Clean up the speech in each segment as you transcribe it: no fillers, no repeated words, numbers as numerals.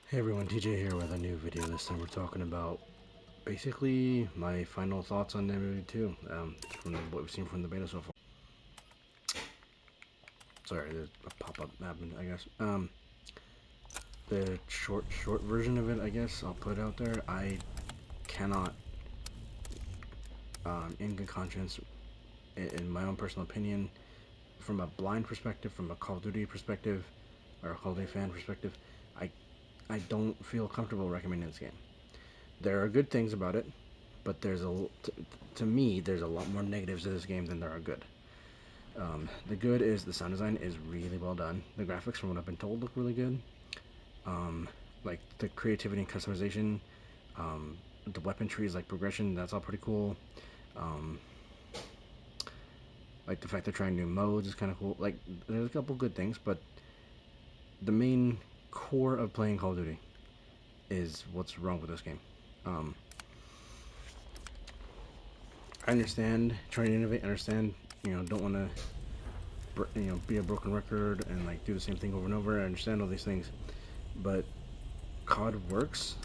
Hey everyone, TJ here with a new video. This time we're talking about basically my final thoughts on MW2 from what we've seen from the beta so far. Sorry, there's a pop-up happened, I guess. The short version of it, I guess, I'll put out there. I cannot, in good conscience, in my own personal opinion, from a blind perspective, from a Call of Duty perspective, or a Call of Duty fan perspective, I I don't feel comfortable recommending this game. There are good things about it, but to me there's a lot more negatives to this game than there are good. The good is the sound design is really well done. The graphics, from what I've been told, look really good. Um, like the creativity and customization, the weapon trees, like progression, that's all pretty cool. Um, like the fact they're trying new modes is kind of cool. Like there's a couple good things, but the main core of playing Call of Duty is what's wrong with this game. Um, I understand trying to innovate. I understand, don't want to be a broken record and like do the same thing over and over. I understand all these things, but COD works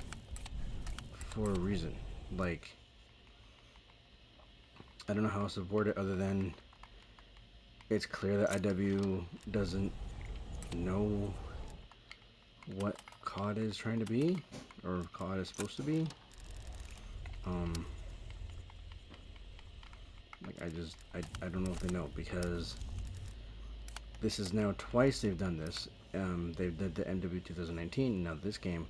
for a reason. Like, I don't know how else to word it other than it's clear that IW doesn't know what COD is trying to be or COD is supposed to be. Um, I don't know if they know, because this is now twice they've done this. They did the MW 2019, now this game,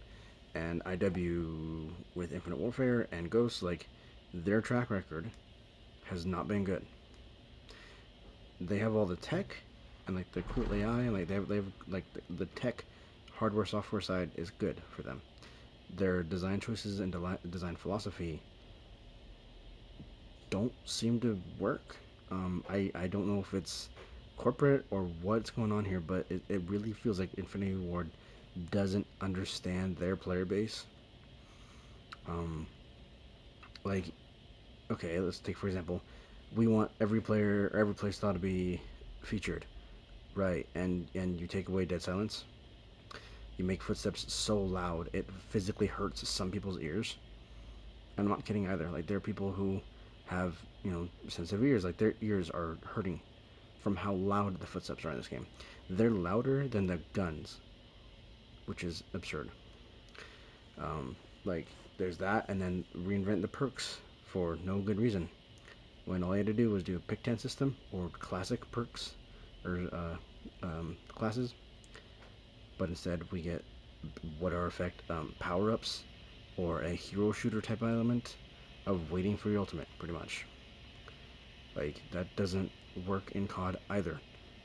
and IW with Infinite Warfare and Ghosts. Like, their track record has not been good. They have all the tech and like the cool AI, and like they have like the tech, hardware software side is good for them. Their design choices and design philosophy don't seem to work. I don't know if it's corporate or what's going on here, but it really feels like Infinity Ward doesn't understand their player base. Um, like, okay, let's take for example, we want every player or every play style to be featured, right? And you take away dead silence. You make footsteps so loud it physically hurts some people's ears. I'm not kidding either. Like, there are people who have sensitive ears. Like, their ears are hurting from how loud the footsteps are in this game. They're louder than the guns, which is absurd. Um, like, there's that, and then reinvent the perks for no good reason, when all you had to do was do a pick 10 system or classic perks or classes, but instead we get what are effect power ups or a hero shooter type element of waiting for your ultimate, pretty much. Like, that doesn't work in COD either.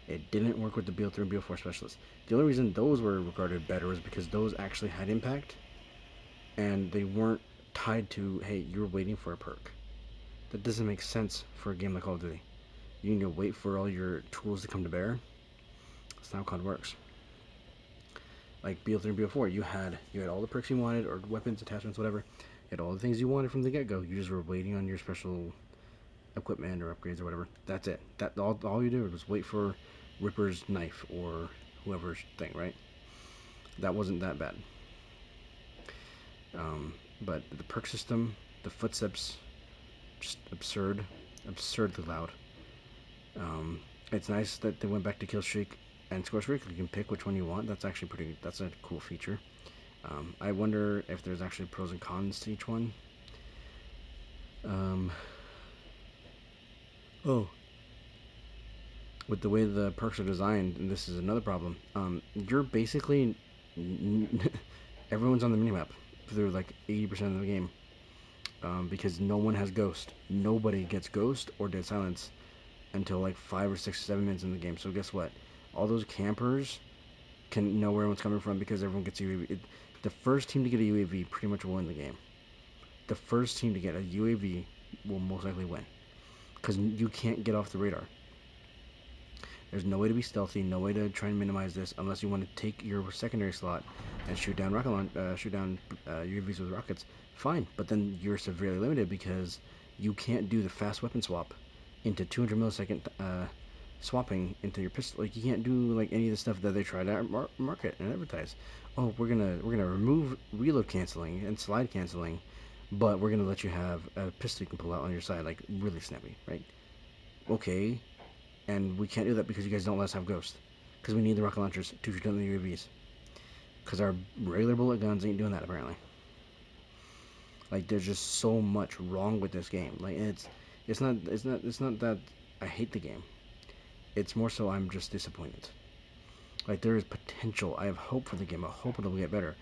It didn't work with the BO3 and BO4 specialists. The only reason those were regarded better was because those actually had impact and they weren't tied to, hey, you're waiting for a perk. That doesn't make sense for a game like Call of Duty. You need to wait for all your tools to come to bear. That's not how COD works. Like BO3 and BO4, you had all the perks you wanted, or weapons, attachments, whatever. You had all the things you wanted from the get-go. You just were waiting on your special equipment or upgrades or whatever. That's it. That all you did was wait for Ripper's knife or whoever's thing, right? That wasn't that bad. But the perk system, the footsteps, just absurdly loud. It's nice that they went back to kill streak and score streak. You can pick which one you want. That's actually pretty. That's a cool feature. I wonder if there's actually pros and cons to each one. Um, oh, with the way the perks are designed, and this is another problem. You're basically everyone's on the minimap through like 80% of the game, because no one has ghost. Nobody gets ghost or dead silence until like 5 or 6 or 7 minutes in the game. So guess what? All those campers can know where everyone's coming from because everyone gets UAV. The first team to get a UAV pretty much will win the game. The first team to get a UAV will most likely win because you can't get off the radar. There's no way to be stealthy, no way to try and minimize this unless you want to take your secondary slot and shoot down UAVs with rockets. Fine, but then you're severely limited because you can't do the fast weapon swap into 200 millisecond swapping into your pistol. Like you can't do like any of the stuff that they try to market and advertise. Oh, we're gonna remove reload canceling and slide canceling, but we're gonna let you have a pistol you can pull out on your side, like really snappy, right? Okay, and we can't do that because you guys don't let us have ghost, because we need the rocket launchers to shoot down the UAVs, because our regular bullet guns ain't doing that apparently. Like there's just so much wrong with this game. Like it's not that I hate the game. It's more so I'm just disappointed. Like there is potential. I have hope for the game. I hope it'll get better,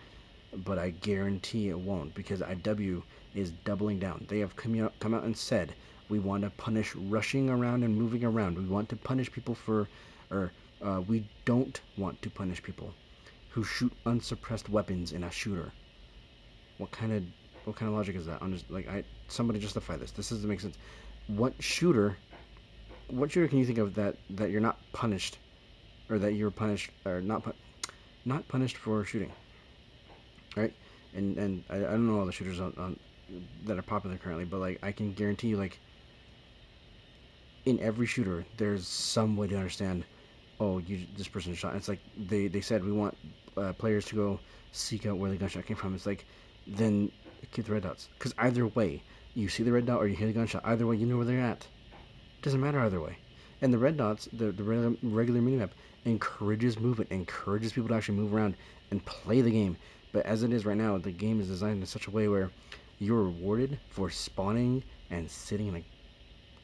but I guarantee it won't because IW is doubling down. They have come out and said we want to punish rushing around and moving around. We want to punish people for, or we don't want to punish people who shoot unsuppressed weapons in a shooter. What kind of logic is that? I'm just like somebody justify this. This doesn't make sense. What shooter? What shooter can you think of that you're not punished, or that you're punished or not punished for shooting, right? And I don't know all the shooters on that are popular currently, but like I can guarantee you, like in every shooter, there's some way to understand. Oh, this person shot. And it's like they said we want players to go seek out where the gunshot came from. It's like then keep the red dots, because either way, you see the red dot or you hear the gunshot. Either way, you know where they're at. Doesn't matter either way. And the red dots, the regular minimap, encourages movement, encourages people to actually move around and play the game. But as it is right now, the game is designed in such a way where you're rewarded for spawning and sitting in a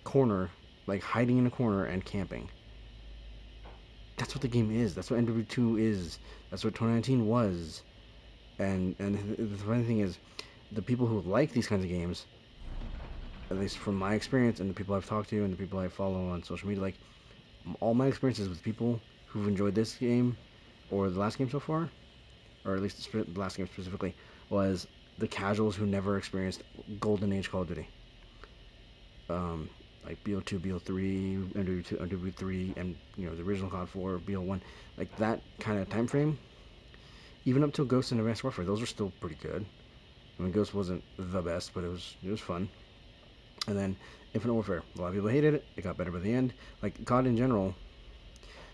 corner, like hiding in a corner and camping. That's what the game is. That's what NW2 is. That's what 2019 was. And the funny thing is, the people who like these kinds of games, at least from my experience and the people I've talked to and the people I follow on social media, like all my experiences with people who've enjoyed this game or the last game so far, or at least the last game specifically, was the casuals who never experienced Golden Age Call of Duty. Like BO2, BO3, MW2, MW3, and the original COD 4, BO1, like that kind of time frame. Even up till Ghost and Advanced Warfare, those were still pretty good. I mean, Ghost wasn't the best, but it was fun. And then Infinite Warfare, a lot of people hated it. It got better by the end. Like COD in general,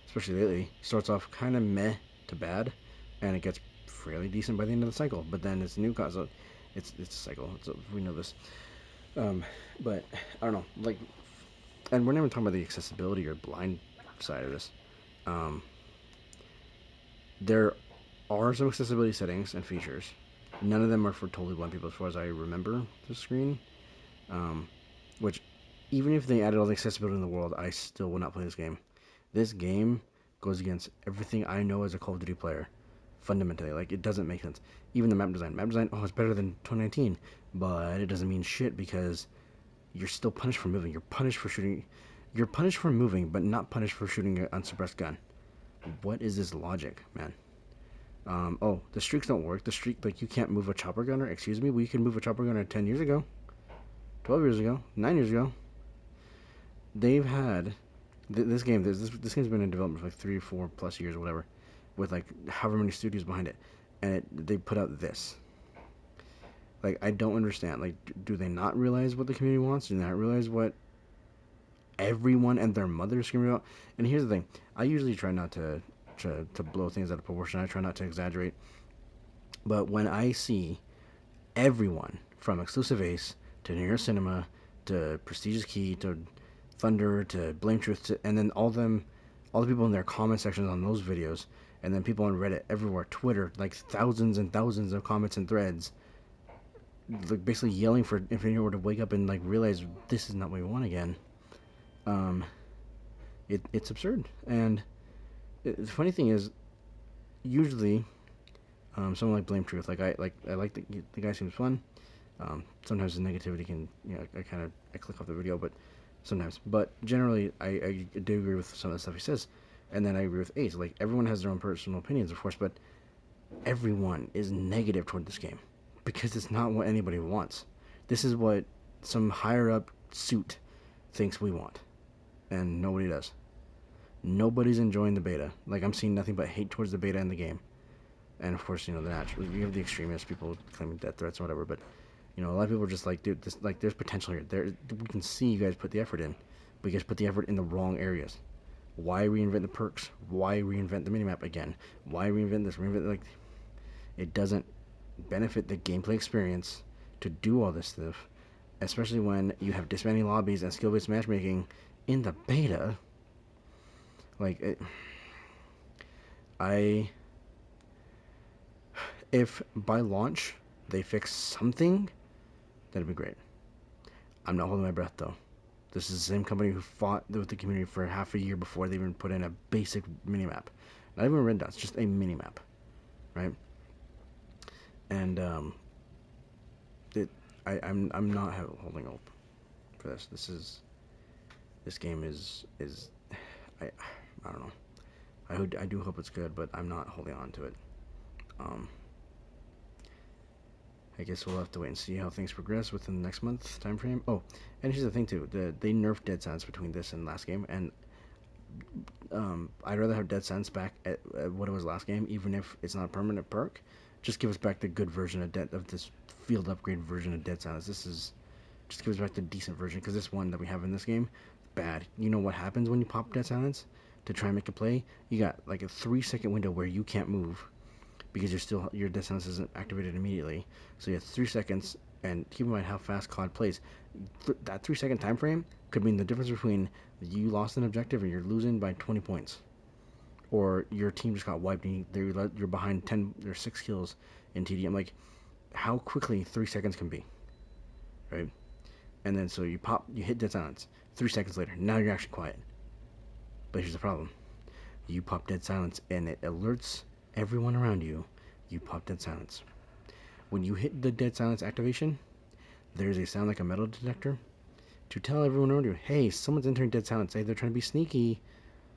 especially lately, starts off kind of meh to bad, and it gets fairly decent by the end of the cycle. But then it's new COD, so it's a cycle. We know this. But I don't know, like, and we're not even talking about the accessibility or blind side of this. There are some accessibility settings and features. None of them are for totally blind people, as far as I remember the screen. Which, even if they added all the accessibility in the world, I still will not play this game. This game goes against everything I know as a Call of Duty player. Fundamentally, like, it doesn't make sense. Even the map design. Map design, oh, it's better than 2019, but it doesn't mean shit because you're still punished for moving. You're punished for shooting. You're punished for moving, but not punished for shooting an unsuppressed gun. What is this logic, man? Oh, the streaks don't work. The streak, like, you can't move a chopper gunner. Excuse me, we could move a chopper gunner 10 years ago, 12 years ago, 9 years ago. They've had this game. This game's been in development for like 3 or 4 plus years or whatever, with like however many studios behind it, and they put out this. Like, I don't understand. Like, do they not realize what the community wants? Do they not realize what everyone and their mother is screaming about? And here's the thing: I usually try not to blow things out of proportion. I try not to exaggerate. But when I see everyone from Exclusive Ace to New York Cinema to Prestigious Key to Thunder to Blame Truth to, and then all the people in their comment sections on those videos, and then people on Reddit everywhere, Twitter, like thousands and thousands of comments and threads, like basically yelling for Infinity Ward to wake up and like realize this is not what we want again. It's absurd. And the funny thing is, usually, someone like Blame Truth, like I like the guy seems fun. Sometimes the negativity can, I click off the video, but sometimes. But generally, I do agree with some of the stuff he says, and then I agree with Ace. Like, everyone has their own personal opinions, of course, but everyone is negative toward this game because it's not what anybody wants. This is what some higher up suit thinks we want, and nobody does. Nobody's enjoying the beta. Like, I'm seeing nothing but hate towards the beta and the game. And of course, the natural, you have the extremists, people claiming death threats or whatever, but a lot of people are just like, dude, this, like, there's potential here. We can see you guys put the effort in, but you guys put the effort in the wrong areas. Why reinvent the perks? Why reinvent the minimap again? Why reinvent this? Reinvent, like, it doesn't benefit the gameplay experience to do all this stuff, especially when you have disbanding lobbies and skill-based matchmaking in the beta. Like, I if by launch they fix something, that'd be great. I'm not holding my breath though. This is the same company who fought with the community for half a year before they even put in a basic minimap. Not even red dots, just a minimap, right? And it, I'm not holding hope for this. This game is I I don't know. I do hope it's good, but I'm not holding on to it. Um, I guess we'll have to wait and see how things progress within the next month time frame. Oh, and here's the thing too: they nerfed Dead Silence between this and last game, and I'd rather have Dead Silence back at what it was last game, even if it's not a permanent perk. Just give us back the good version of this field upgrade version of Dead Silence. This is just give us back the decent version, because this one that we have in this game, bad. You know what happens when you pop Dead Silence to try and make a play? You got like a 3 second window where you can't move because your Dead Silence isn't activated immediately. So you have 3 seconds, and keep in mind how fast COD plays. That 3 second time frame could mean the difference between you lost an objective and you're losing by 20 points, or your team just got wiped and you're behind 10 or 6 kills in TDM. Like, how quickly 3 seconds can be, right? And then so you hit Dead Silence. 3 seconds later, now you're actually quiet. But here's the problem: you pop Dead Silence, and it alerts everyone around you. You pop Dead Silence. When you hit the Dead Silence activation, there's a sound like a metal detector to tell everyone around you, hey, someone's entering Dead Silence. Hey, they're trying to be sneaky.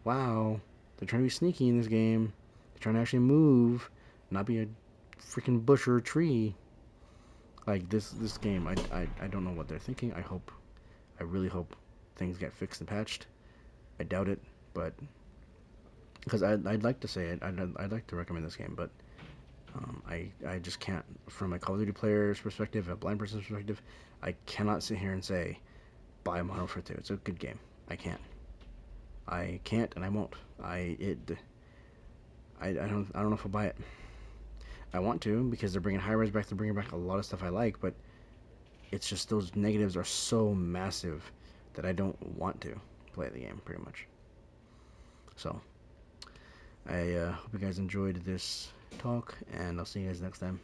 Wow, they're trying to be sneaky in this game. They're trying to actually move, not be a freaking bush or a tree. Like, this game, I don't know what they're thinking. I really hope things get fixed and patched. I doubt it, but because I'd like to say it, I'd like to recommend this game, but I just can't. From a Call of Duty player's perspective, a blind person's perspective, I cannot sit here and say buy Modern Warfare 2. It's a good game. I can't, and I won't. I don't know if I'll buy it. I want to, because they're bringing high-res back. They're bringing back a lot of stuff I like, but it's just those negatives are so massive that I don't want to play the game, pretty much. So I hope you guys enjoyed this talk, and I'll see you guys next time.